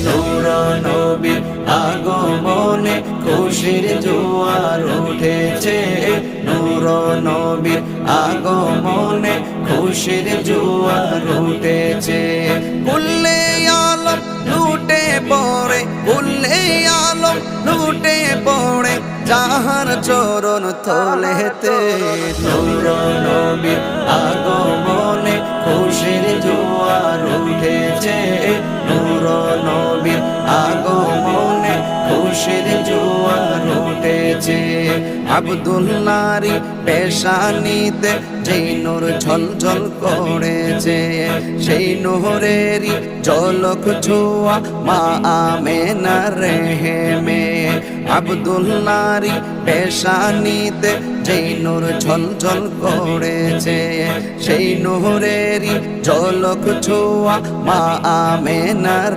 নূর নবীর আগমনে খুশির জোয়ার উঠেছে। নূর নবীর আগমনে খুশির জোয়ার উঠেছে। কুল্লে আলম লুটে পড়ে, কুল্লে আলম লুটে পড়ে যাহার চরণ তলেতে। নূর নবীর আগমনে খুশির জোয়ার উঠেছে। নূর নবীর আগমনে খুশির জোয়ার উঠেছে। আব্দুল্লাহরি পেশানিতে যেই নূর ঝলঝল করেছে, সেই নূরেরই ঝলক ছোঁয়া মা আমেনার রেহেমে। আব্দুল্লাহরি পেশানিতে যেই নূর ঝলঝল করেছে, সেই নূরেরই ঝলক ছোঁয়া মা আমেনার